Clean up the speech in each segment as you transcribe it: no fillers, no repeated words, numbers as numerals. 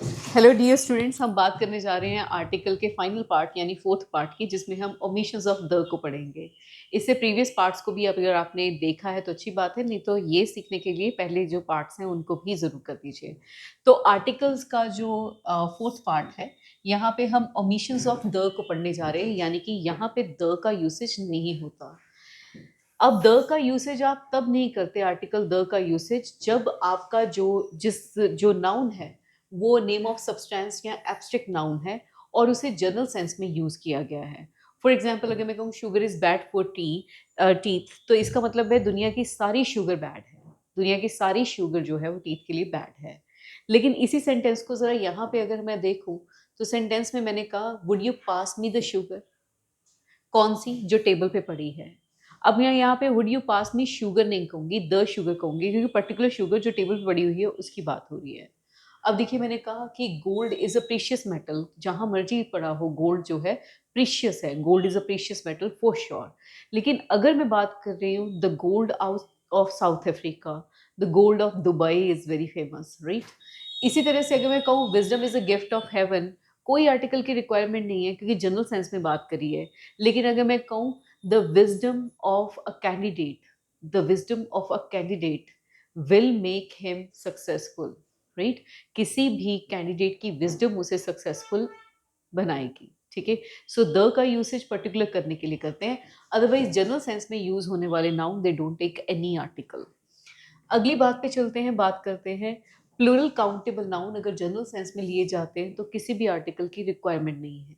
Hello dear students, हम बात करने जा रहे हैं आर्टिकल के फाइनल पार्ट यानी फोर्थ पार्ट की, जिसमें हम ओमिशंस ऑफ द को पढ़ेंगे। इससे प्रीवियस पार्ट्स को भी अगर आपने देखा है तो अच्छी बात है, नहीं तो ये सीखने के लिए पहले जो पार्ट्स हैं उनको भी ज़रूर कर दीजिए। तो आर्टिकल्स का जो फोर्थ पार्ट है, यहाँ पे हम ओमिशंस ऑफ द को पढ़ने जा रहे हैं, यानी कि यहाँ पे द का यूसेज नहीं होता। अब द का यूसेज आप तब नहीं करते, आर्टिकल द का यूसेज, जब आपका जो नाउन है वो नेम ऑफ सब्सटेंस या एब्स्ट्रैक्ट नाउन है और उसे जनरल सेंस में यूज किया गया है। फॉर एग्जाम्पल, अगर मैं कहूँ sugar is bad for teeth, तो इसका मतलब है दुनिया की सारी शुगर बैड है। दुनिया की सारी शुगर जो है वो टीथ के लिए बैड है। लेकिन इसी सेंटेंस को जरा यहाँ पे अगर मैं देखूँ, तो सेंटेंस में मैंने कहा would you pass me the sugar. कौन सी? जो टेबल पे पड़ी है। अब मैं यहाँ पे would you pass me sugar नहीं कहूंगी, द शुगर कहूंगी, क्योंकि पर्टिकुलर शुगर जो टेबल पे पड़ी हुई है उसकी बात हो रही है। अब देखिए, मैंने कहा कि gold is a precious metal. जहां मर्जी पड़ा हो, गोल्ड जो है प्रीशियस है। Gold is a precious metal for sure. लेकिन अगर मैं बात कर रही हूँ the gold out of south Africa, the gold of Dubai is very famous, right. इसी तरह से अगर मैं कहूँ wisdom is a gift of haven, कोई आर्टिकल की रिक्वायरमेंट नहीं है क्योंकि जनरल सेंस में बात करी है। लेकिन अगर मैं कहूँ the wisdom of a candidate, the wisdom of a candidate will make him successful, right. किसी भी कैंडिडेट की विजडम उसे सक्सेसफुल बनाएगी, ठीक है। सो द का यूसेज पर्टिकुलर करने के लिए करते हैं, अदरवाइज जनरल सेंस में यूज होने वाले noun they don't take any article. अगली बात पे चलते हैं, बात करते हैं प्लूरल काउंटेबल नाउन अगर जनरल सेंस में लिए जाते हैं तो किसी भी आर्टिकल की रिक्वायरमेंट नहीं है।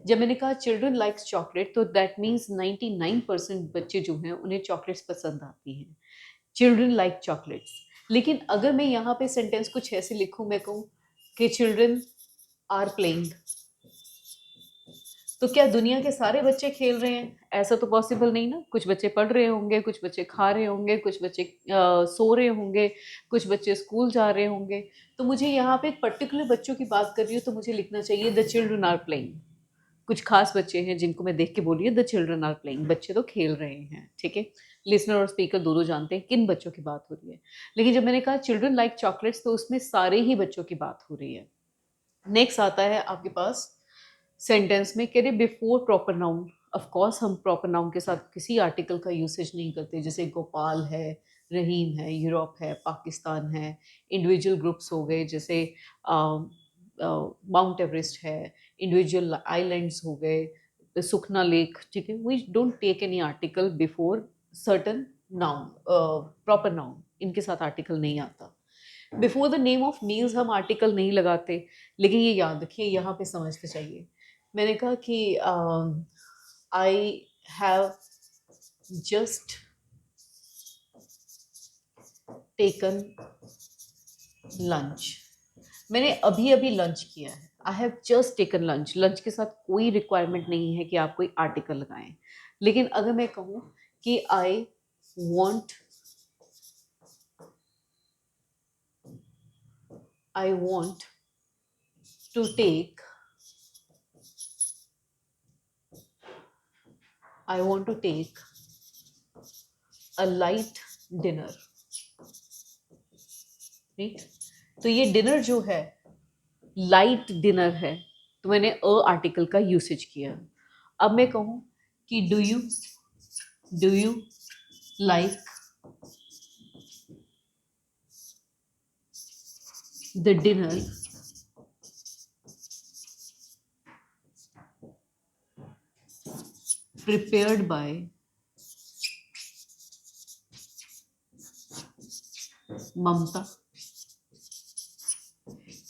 जब मैंने कहा चिल्ड्रन लाइक्स चॉकलेट, तो दैट मीन्स 99% बच्चे जो हैं उन्हें चॉकलेट्स पसंद आती हैं। Children like chocolates. लेकिन अगर मैं यहाँ पे सेंटेंस कुछ ऐसे लिखूं, मैं कहूँ कि चिल्ड्रन आर प्लेइंग, तो क्या दुनिया के सारे बच्चे खेल रहे हैं? ऐसा तो पॉसिबल नहीं ना। कुछ बच्चे पढ़ रहे होंगे, कुछ बच्चे खा रहे होंगे, कुछ बच्चे सो रहे होंगे, कुछ बच्चे स्कूल जा रहे होंगे। तो मुझे यहाँ पे पर्टिकुलर बच्चों की बात कर रही हूँ तो मुझे लिखना चाहिए द चिल्ड्रन आर प्लेइंग। कुछ खास बच्चे हैं जिनको मैं देख के बोलिए द चिल्ड्रन आर प्लेइंग, बच्चे तो खेल रहे हैं, ठीक है। लिसनर और स्पीकर दोनों जानते हैं किन बच्चों की बात हो रही है। लेकिन जब मैंने कहा चिल्ड्रन लाइक चॉकलेट्स, तो उसमें सारे ही बच्चों की बात हो रही है। नेक्स्ट आता है आपके पास सेंटेंस में, कह रहे before proper noun. Of course हम प्रॉपर नाउन के साथ किसी आर्टिकल का यूसेज नहीं करते, जैसे गोपाल है, रहीम है, यूरोप है, पाकिस्तान है। इंडिविजुअल ग्रुप्स हो गए, जैसे माउंट एवरेस्ट है। इंडिविजुअल आइलैंड्स हो गए, सुखना लेक, ठीक है। We don't take any article before certain noun, proper noun, इनके साथ आर्टिकल नहीं आता। Before the name of meals हम आर्टिकल नहीं लगाते। लेकिन ये याद रखिए, यहाँ पे समझते चाहिए। मैंने कहा कि I have just taken lunch. मैंने अभी अभी लंच किया है। I have just taken lunch. Lunch के साथ कोई रिक्वायरमेंट नहीं है कि आप कोई आर्टिकल लगाएं। लेकिन अगर मैं कहूँ कि I want, I want to take, I want to take a light dinner, right. तो ये डिनर जो है लाइट डिनर है, तो मैंने अ आर्टिकल का यूसेज किया। अब मैं कहूँ कि do you like the dinner prepared by Mamta.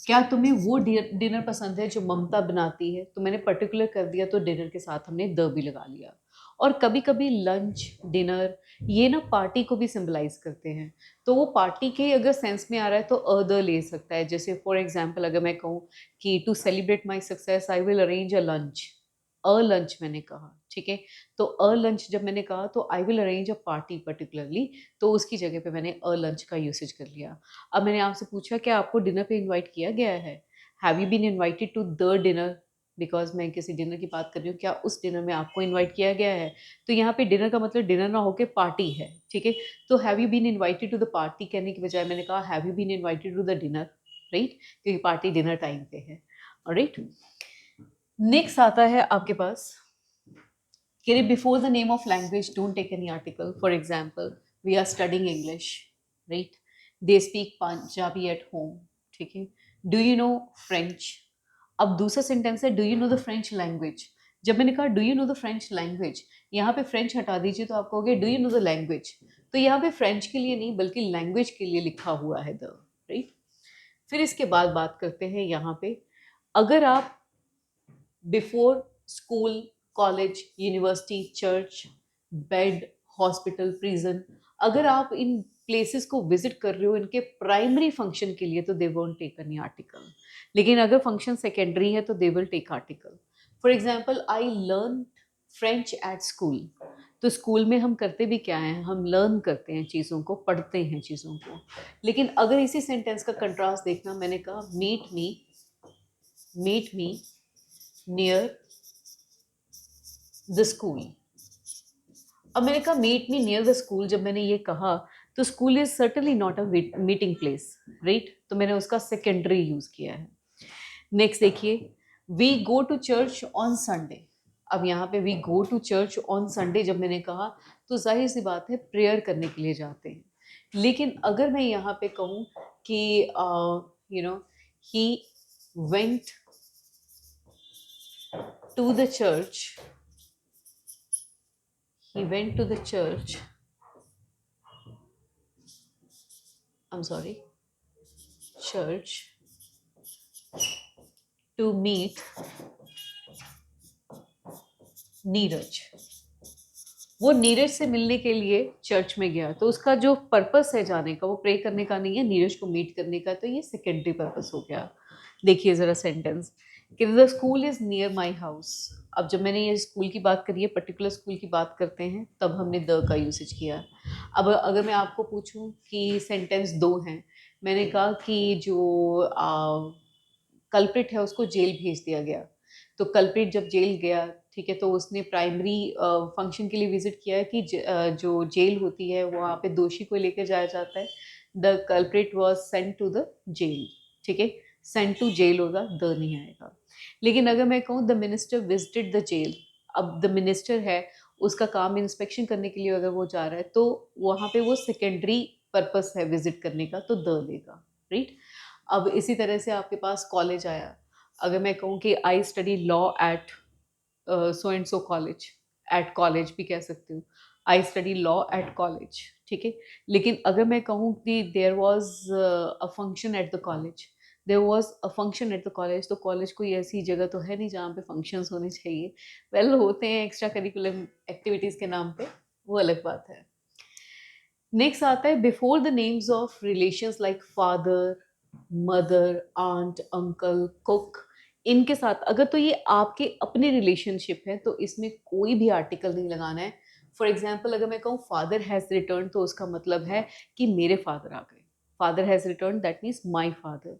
क्या तुम्हें वो डिनर पसंद है जो ममता बनाती है? तो मैंने पर्टिकुलर कर दिया, तो डिनर के साथ हमने द भी लगा लिया। और कभी कभी लंच, डिनर, ये ना पार्टी को भी सिंबलाइज करते हैं। तो वो पार्टी के अगर सेंस में आ रहा है तो अ द ले सकता है। जैसे फॉर एग्जाम्पल, अगर मैं कहूँ कि to celebrate my success I will arrange a lunch. A lunch मैंने कहा, ठीक है। तो अ लंच जब मैंने कहा तो आई will arrange a party particularly, तो उसकी जगह पे मैंने अ लंच का यूसेज कर लिया। अब मैंने आपसे पूछा कि आपको डिनर पे इनवाइट किया गया है? Have you been invited to the dinner? Because मैं किसी डिनर की बात कर रही हूँ, क्या उस डिनर में आपको इनवाइट किया गया है? तो यहाँ पे डिनर का मतलब डिनर ना होके पार्टी है, ठीक है। तो have you been invited to the party कहने की बजाय मैंने कहा have you been invited to the dinner. Right, क्योंकि पार्टी डिनर टाइम पे है। राइट, नेक्स्ट आता है आपके पास कि before the name of language don't take any article. For example, we are studying English, right, they speak Punjabi at home, ठीक है, डू यू नो फ्रेंच। अब दूसरा सेंटेंस है do you know the French language. जब मैंने कहा do you know the French language, यहाँ पे फ्रेंच हटा दीजिए तो आप कहोगे do you know the language. तो यहाँ पे फ्रेंच के लिए नहीं बल्कि लैंग्वेज के लिए लिखा हुआ है द, राइट। फिर इसके बाद बात करते हैं यहाँ पे, अगर आप before school, college, university, church, bed, hospital, prison, अगर आप इन प्लेसेस को विजिट कर रहे हो इनके प्राइमरी फंक्शन के लिए तो they won't take any article. लेकिन अगर फंक्शन सेकेंडरी है तो they will take article. For example, I learn French at school. तो स्कूल में हम करते भी क्या हैं, हम लर्न करते हैं चीज़ों को, पढ़ते हैं चीज़ों को। लेकिन अगर इसी सेंटेंस का कंट्रास्ट देखना, मैंने कहा meet me near the school. अब मैंने कहा meet me near the school, जब मैंने ये कहा तो school is certainly not a meeting place, right, तो मैंने उसका सेकेंडरी यूज किया है। नेक्स्ट देखिए, we go to church on Sunday. अब यहाँ पे we go to church on Sunday जब मैंने कहा तो जाहिर सी बात है प्रेयर करने के लिए जाते हैं। लेकिन अगर मैं यहाँ पे कहूँ कि you know he went to the church, he went to the church, I'm sorry, church to meet Neeraj. वो नीरज से मिलने के लिए चर्च में गया, तो उसका जो पर्पस है जाने का वो प्रे करने का नहीं है, नीरज को मीट करने का, तो ये सेकेंडरी पर्पस हो गया। देखिए ज़रा सेंटेंस कि the school is near my house. अब जब मैंने ये स्कूल की बात करी है, पर्टिकुलर स्कूल की बात करते हैं, तब हमने द का यूसेज किया। अब अगर मैं आपको पूछूं कि सेंटेंस दो हैं, मैंने कहा कि जो कल्प्रिट है उसको जेल भेज दिया गया। तो कल्प्रिट जब जेल गया, ठीक है, तो उसने प्राइमरी फंक्शन के लिए विजिट किया है कि जो जेल होती है वहाँ पे दोषी को लेकर जाया जाता है। The culprit was sent to the jail, ठीक है, सेंट टू जेल होगा, द नहीं आएगा। लेकिन अगर मैं कहूँ the minister visited the jail, अब द मिनिस्टर है उसका काम इंस्पेक्शन करने के लिए अगर वो जा रहा है तो वहाँ पे वो सेकेंडरी पर्पस है विजिट करने का, तो द लेगा, राइट। अब इसी तरह से आपके पास कॉलेज आया, अगर मैं कहूँ कि I study law at so and so college, at college भी कह सकती हूँ, I study law at college, ठीक है। लेकिन अगर मैं कहूँ कि there was a function at the college, there was a function at the college, तो कॉलेज कोई ऐसी जगह तो है नहीं जहाँ पे फंक्शंस होने चाहिए। वेल होते हैं एक्स्ट्रा करिकुलर एक्टिविटीज़ के नाम पे, वो अलग बात है। नेक्स्ट आता है before the names of relations like father, mother, aunt, uncle, cook, इनके साथ अगर तो ये आपके अपने रिलेशनशिप है तो इसमें कोई भी आर्टिकल नहीं लगाना है। फॉर एग्जाम्पल, अगर मैं कहूँ फादर हैज़ रिटर्न तो उसका मतलब है कि मेरे फादर आ गए, father has return that means my father.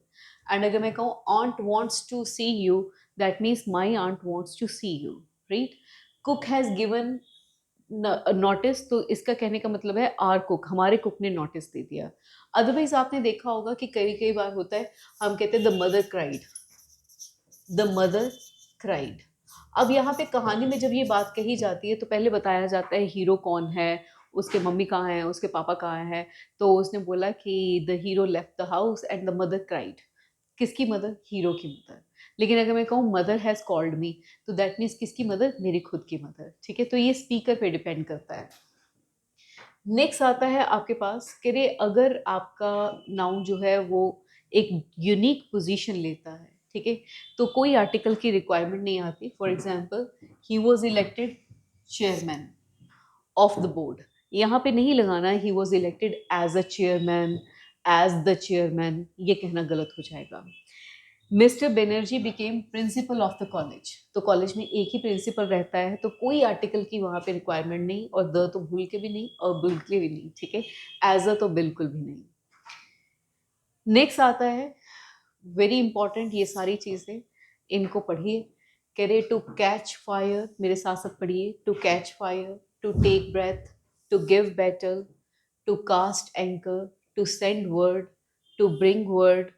And अगर मैं कहूँ aunt wants to see you, that means my aunt wants to see you, right. Cook has given notice, तो इसका कहने का मतलब है आर कुक, हमारे कुक ने नोटिस दे दिया। अदरवाइज आपने देखा होगा कि कई कई बार होता है हम कहते हैं the mother cried, the mother cried. अब यहाँ पे कहानी में जब ये बात कही जाती है तो पहले बताया जाता है हीरो कौन है, उसके मम्मी कहाँ है, उसके पापा कहाँ है। तो उसने बोला कि the hero left the house and the mother cried. किसकी मदर? हीरो की मदर। लेकिन अगर मैं कहूँ मदर हैज़ कॉल्ड मी, तो दैट मीन्स किसकी मदर? मेरी खुद की मदर, ठीक है। तो ये स्पीकर पे डिपेंड करता है। नेक्स्ट आता है आपके पास कि रे अगर आपका नाउन जो है वो एक यूनिक पोजीशन लेता है, ठीक है, तो कोई आर्टिकल की रिक्वायरमेंट नहीं आती। For example, he was elected chairman of the board, यहाँ पे नहीं लगाना he was elected as a chairman, as the chairman, ये कहना गलत हो जाएगा। Mister Banerjee became principal of the college, तो कॉलेज में एक ही प्रिंसिपल रहता है, तो कोई आर्टिकल की वहाँ पे रिक्वायरमेंट नहीं, और द तो भूल के भी नहीं और बिल्कुल भी नहीं, ठीक है। एज अ तो बिल्कुल भी नहीं। नेक्स्ट आता है वेरी इंपॉर्टेंट, ये सारी चीज़ें इनको पढ़िए। कह रहे टू कैच फायर, मेरे साथ साथ पढ़िए। To catch fire, to take breath, to give battle, to cast anchor, to send word, to bring word,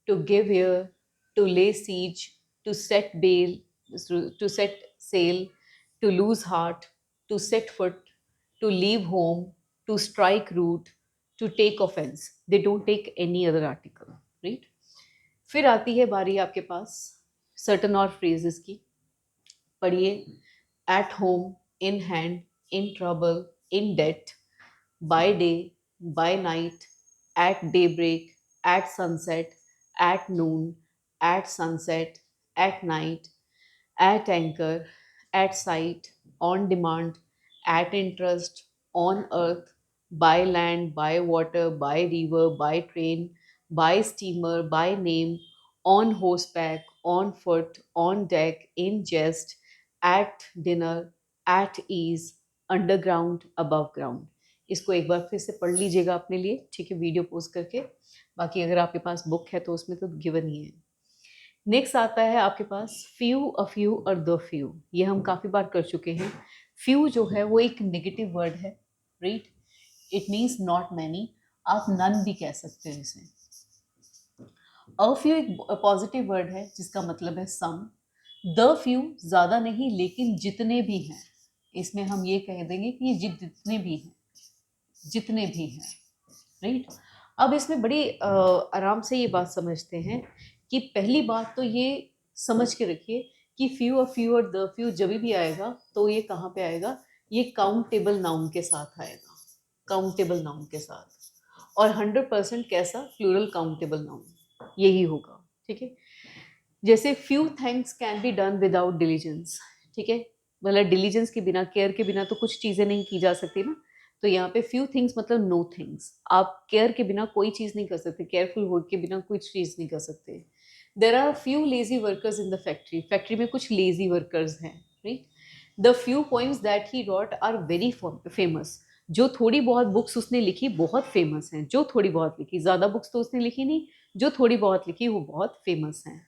to give ear, to lay siege, to set bail, to set sail, to lose heart, to set foot, to leave home, to strike root, to take offense. They don't take any other article, right? फिर आती है बारी आपके पास certain और phrases की. पढ़िए. At home, in hand, in trouble, in debt, by day, by night, at daybreak, at sunset, at noon, at sunset, at night, at anchor, at sight, on demand, at interest, on earth, by land, by water, by river, by train, by steamer, by name, on horseback, on foot, on deck, in jest, at dinner, at ease, underground, above ground. इसको एक बार फिर से पढ़ लीजिएगा अपने लिए, ठीक है, वीडियो पोस्ट करके. बाकी अगर आपके पास बुक है तो उसमें तो गिवन ही है. नेक्स्ट आता है आपके पास फ्यू, अ फ्यू और द फ्यू. ये हम काफ़ी बार कर चुके हैं. फ्यू जो है वो एक नेगेटिव वर्ड है, right. It means not many. आप नन भी कह सकते हो इसे. अ फ्यू एक पॉजिटिव वर्ड है जिसका मतलब है सम. द फ्यू ज़्यादा नहीं लेकिन जितने भी हैं. इसमें हम ये कह देंगे कि ये जितने भी हैं, जितने भी हैं, राइट. अब इसमें बड़ी आराम से ये बात समझते हैं कि पहली बात तो ये समझ के रखिए कि फ्यू और फ्यू और द फ्यू जब भी आएगा तो ये कहाँ पे आएगा. ये काउंटेबल नाउन के साथ आएगा. काउंटेबल नाउन के साथ. और 100% कैसा, प्लूरल काउंटेबल नाउन यही होगा, ठीक है. जैसे few things can be done without diligence, ठीक है. मतलब डिलीजेंस के बिना, केयर के बिना तो कुछ चीज़ें नहीं की जा सकती ना. तो यहाँ पे फ्यू थिंग्स मतलब नो थिंग्स. आप केयर के बिना कोई चीज़ नहीं कर सकते, केयरफुल हो के बिना कोई चीज़ नहीं कर सकते. There are few lazy workers in the factory. Factory में कुछ लेजी वर्कर्स हैं, right. The few poems that he wrote are very famous. जो थोड़ी बहुत बुक्स उसने लिखी बहुत फेमस हैं. जो थोड़ी बहुत लिखी, ज़्यादा बुक्स तो उसने लिखी नहीं. जो थोड़ी बहुत लिखी वो बहुत फेमस हैं.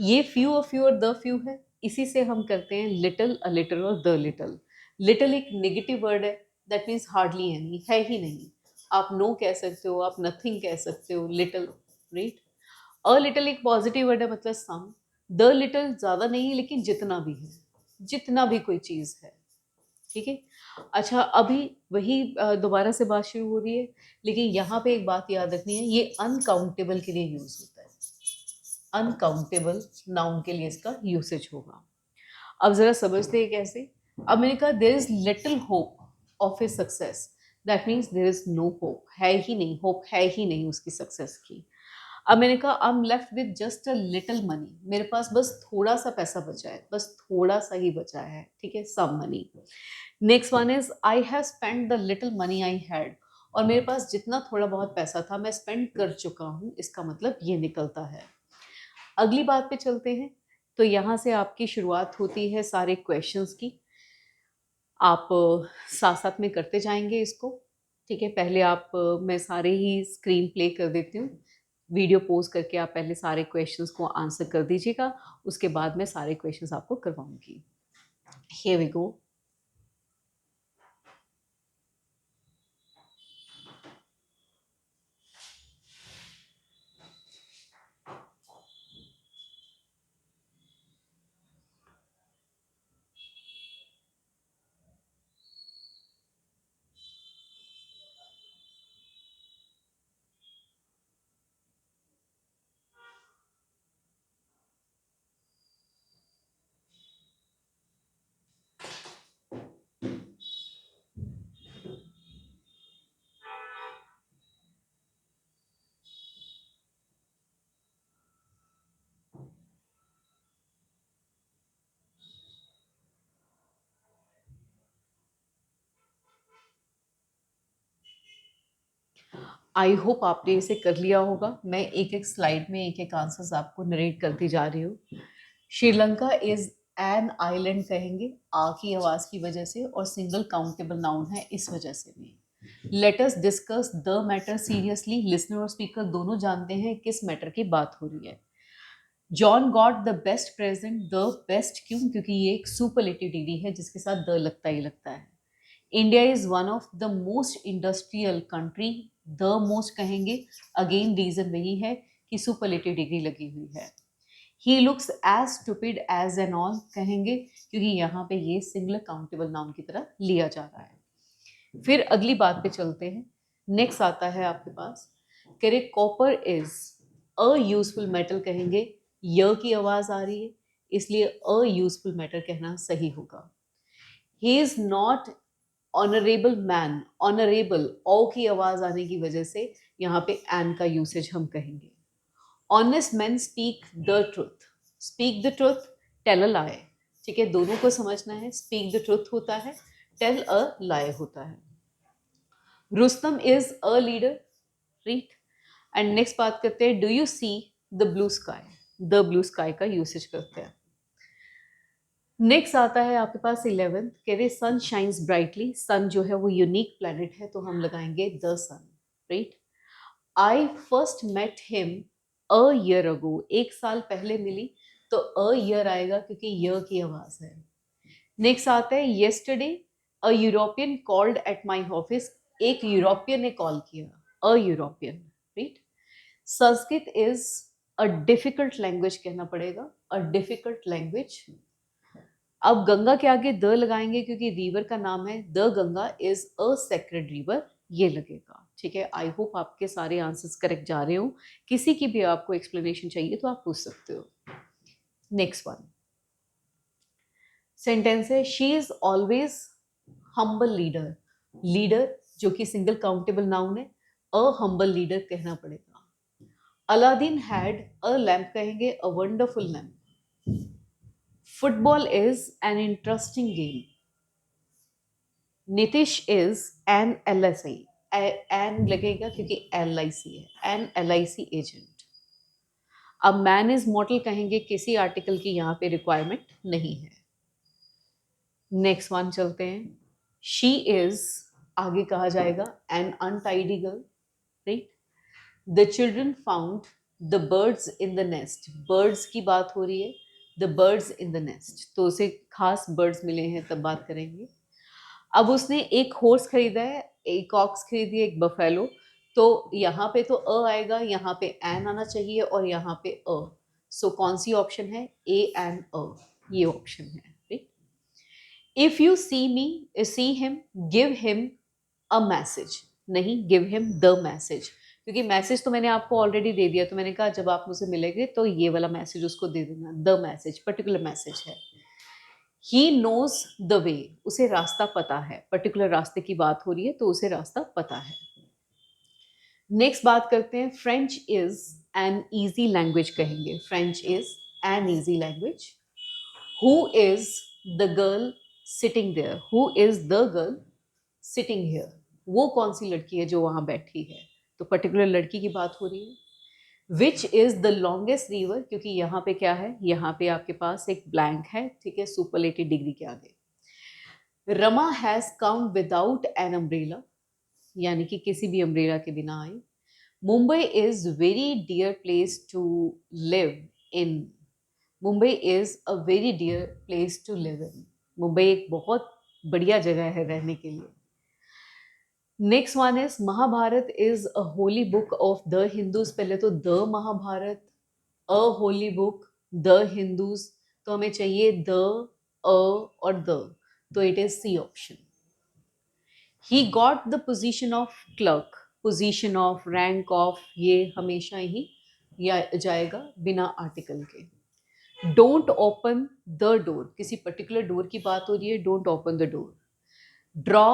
ये फ्यू और फ्यू और द फ्यू है. इसी से हम करते हैं लिटिल, अ लिटिल और द लिटिल. लिटिल एक नेगेटिव वर्ड है. दैट मीन्स हार्डली एनी, है ही नहीं. आप नो कह सकते हो, आप नथिंग कह सकते हो. Little, right. अ लिटिल एक पॉजिटिव वर्ड है, मतलब सम. द लिटिल ज़्यादा नहीं लेकिन जितना भी है, जितना भी कोई चीज़ है, ठीक है. अच्छा, अभी वही दोबारा से बात शुरू हो रही है. लेकिन यहाँ पे एक बात याद रखनी है, ये अनकाउंटेबल के लिए यूज़ होता है. अनकाउंटेबल नाउन के लिए इसका यूसेज होगा. अब जरा समझते हैं कैसे. अब मैंने कहा there is little hope of his success. That means there is no hope. है ही नहीं, होप है ही नहीं उसकी सक्सेस की. अब मैंने कहा I am left with just a little money. मेरे पास बस थोड़ा सा पैसा बचा है, बस थोड़ा सा ही बचा है, ठीक है, some money. Next one is I have spend the little money I had. और मेरे पास जितना थोड़ा बहुत पैसा था मैं स्पेंड कर चुका हूँ. इसका मतलब ये निकलता है. अगली बात पे चलते हैं. तो यहाँ से आपकी शुरुआत होती है सारे क्वेश्चंस की. आप साथ साथ में करते जाएंगे इसको, ठीक है. पहले आप मैं सारे ही स्क्रीन प्ले कर देती हूँ. वीडियो पोज करके आप पहले सारे क्वेश्चंस को आंसर कर दीजिएगा. उसके बाद मैं सारे क्वेश्चंस आपको करवाऊंगी. Here we go. I hope आपने इसे कर लिया होगा. मैं एक एक स्लाइड में एक एक आंसर्स आपको नरेट करती जा रही हूँ. श्रीलंका इज एन आइलैंड कहेंगे आ की आवाज़ की वजह से, और सिंगल काउंटेबल नाउन है इस वजह से भी. Let us discuss the matter seriously. Listener और स्पीकर दोनों जानते हैं किस मैटर की बात हो रही है. John got the best present. The best क्यों? क्योंकि ये एक सुपरलेटिव डिग्री है जिसके साथ द लगता ही लगता है. India is one of the most industrial country. The most कहेंगे, अगेन रीजन वही है की सुपरलेटिव डिग्री लगी हुई है। He looks as stupid as an owl कहेंगे क्योंकि यहाँ पे ये सिंगुलर काउंटेबल नाउन की तरह लिया जा रहा है। फिर अगली बात पे चलते हैं। नेक्स्ट आता है आपके पास, कह रहे copper is a useful metal कहेंगे, य की आवाज आ रही है इसलिए अ यूजफुल मेटल कहना सही होगा। He is not honourable man, honourable O की आवाज आने की वजह से यहाँ पे एन का यूसेज हम कहेंगे। Honest man speak the truth, speak the truth, tell a lie, ठीक है, दोनों को समझना है। स्पीक द ट्रुथ होता है, टेल अ लाई होता है। Rustam is a leader, right. And next बात करते हैं, do you see the blue sky, the blue sky का यूसेज करते हैं। नेक्स्ट आता है आपके पास 11th, कह रहे सन शाइन्स ब्राइटली, सन जो है वो यूनिक प्लैनेट है तो हम लगाएंगे the sun, right. I first met him a year ago, एक साल पहले मिली तो अ ईयर आएगा क्योंकि य की आवाज है। नेक्स्ट आता है yesterday a European called at my office, एक यूरोपियन ने कॉल किया, a European, right. Sanskrit is a difficult language कहना पड़ेगा, अ डिफिकल्ट लैंग्वेज। अब गंगा के आगे द लगाएंगे क्योंकि रिवर का नाम है, the Ganga is a sacred river, ये लगेगा, ठीक है। आई होप आपके सारे आंसर्स करेक्ट जा रहे हो। किसी की भी आपको एक्सप्लेनेशन चाहिए तो आप पूछ सकते हो। नेक्स्ट वन सेंटेंस है, she is always humble leader, leader जो कि सिंगल काउंटेबल नाउन है, अ हम्बल लीडर कहना पड़ेगा। अलादीन हैड अ लैम्प कहेंगे, a wonderful lamp. Football is an interesting game. Nitish is an LSI, an लगेगा क्योंकि LIC है, एन LIC एजेंट। अब मैन इज मॉडल कहेंगे, किसी आर्टिकल की यहाँ पे रिक्वायरमेंट नहीं है। नेक्स्ट वन चलते हैं, शी इज आगे कहा जाएगा an untidy girl, right. The children found the birds in the nest, birds की बात हो रही है, the birds in the nest तो उसे खास बर्ड्स मिले हैं तब बात करेंगे। अब उसने एक हॉर्स खरीदा है, एक ऑक्स खरीदी है, एक बफेलो, तो यहाँ पे तो अ आएगा, यहाँ पे एन आना चाहिए और यहाँ पे अ। सो कौन सी ऑप्शन है, ए एंड अ, ये ऑप्शन है, right. If you see me, see him, give him a message, नहीं गिव हिम द मैसेज, क्योंकि मैसेज तो मैंने आपको ऑलरेडी दे दिया, तो मैंने कहा जब आप मुझसे मिलेंगे तो ये वाला मैसेज उसको दे देना, द मैसेज पर्टिकुलर मैसेज है। ही नोज द वे, उसे रास्ता पता है, पर्टिकुलर रास्ते की बात हो रही है तो उसे रास्ता पता है। नेक्स्ट बात करते हैं, French is an easy language कहेंगे, French is an easy language. Who is the girl sitting there, who is the girl sitting here, वो कौन सी लड़की है जो वहां बैठी है, तो पर्टिकुलर लड़की की बात हो रही है। Which is the longest river, क्योंकि यहाँ पे क्या है, यहाँ पे आपके पास एक ब्लैंक है, ठीक है, सुपरलेटिव डिग्री के आगे। Rama has come without an umbrella, यानी कि किसी भी अम्ब्रेला के बिना आई। Mumbai is very dear place to live in, Mumbai is a very dear place to live in, Mumbai एक बहुत बढ़िया जगह है रहने के लिए। Next one is Mahabharata is a holy book of the Hindus, पहले तो the Mahabharata, a holy book, the Hindus, तो हमें चाहिए द, अ और द, तो it is C option. He got the position of clerk, position of, rank of, ये हमेशा ही या जाएगा बिना आर्टिकल के। डोंट ओपन द डोर, किसी पर्टिकुलर डोर की बात हो रही है, don't open the door. Draw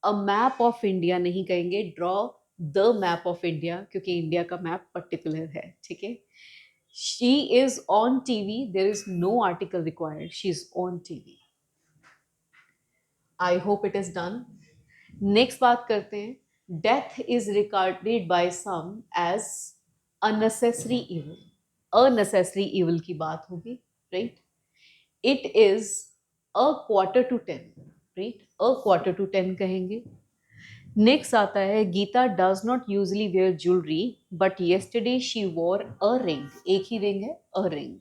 a map of India नहीं कहेंगे, draw the map of India, क्योंकि इंडिया का मैप पर्टिकुलर है, ठीक है। She is on TV, there is no article required, she is on TV. I hope it is done. Next बात करते हैं, death is regarded by some as unnecessary evil, unnecessary evil की बात होगी, right. It is a quarter to 10, right, a quarter to 10 कहेंगे। Next आता है, Geeta does not usually wear jewellery but yesterday she wore a ring, एक ही ring है, a ring.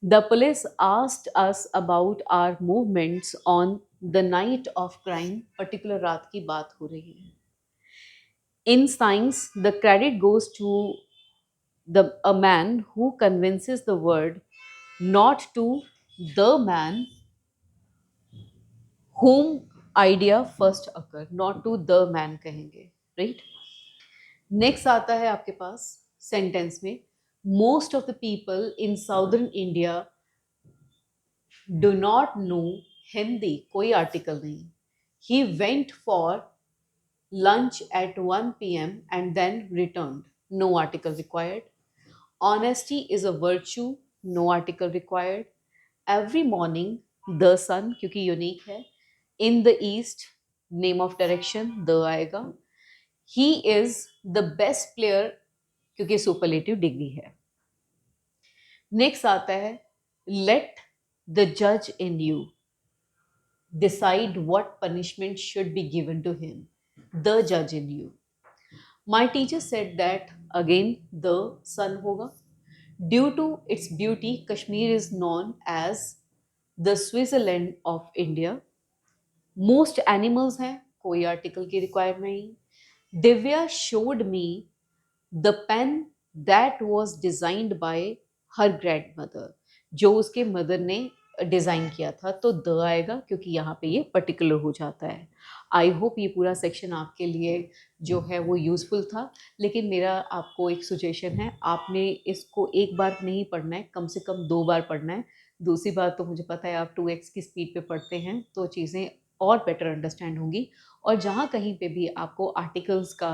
The police asked us about our movements on the night of crime, particular रात की बात हो रही है। In science the credit goes to a man who convinces the world not to the man whom idea first occur, not to the man कहेंगे, right? Next आता है आपके पास सेंटेंस में, most of the people in southern India do not know Hindi, कोई article नहीं. He went for lunch at 1 p.m. and then returned. No article required. Honesty is a virtue. No article required. Every morning, the sun, क्योंकि unique है. In the east, name of direction, the आएगा. He is the best player, क्योंकि superlative degree है. Next आता है, let the जज इन you decide what punishment should be given to him. The जज इन you. My teacher said that, again the सन होगा. Due to its beauty Kashmir is known as the Switzerland of India. Most animals हैं, कोई article की require नहीं. Divya showed me the pen that was designed bye her grand mother, जो उसके mother ने design किया था, तो द आएगा क्योंकि यहाँ पे ये पर्टिकुलर हो जाता है. आई होप ये पूरा सेक्शन आपके लिए जो है वो यूज़फुल था. लेकिन मेरा आपको एक सुजेशन है, आपने इसको एक बार नहीं पढ़ना है, कम से कम 2 बार पढ़ना है. दूसरी बात तो मुझे पता है आप 2x की स्पीड पे पढ़ते हैं, तो चीज़ें और बेटर अंडरस्टैंड होंगी. और जहाँ कहीं पे भी आपको आर्टिकल्स का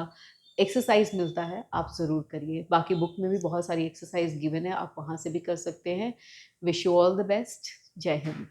एक्सरसाइज मिलता है, आप ज़रूर करिए. बाकी बुक में भी बहुत सारी एक्सरसाइज गिवन है, आप वहाँ से भी कर सकते हैं. Wish you all the best. जय हिंद.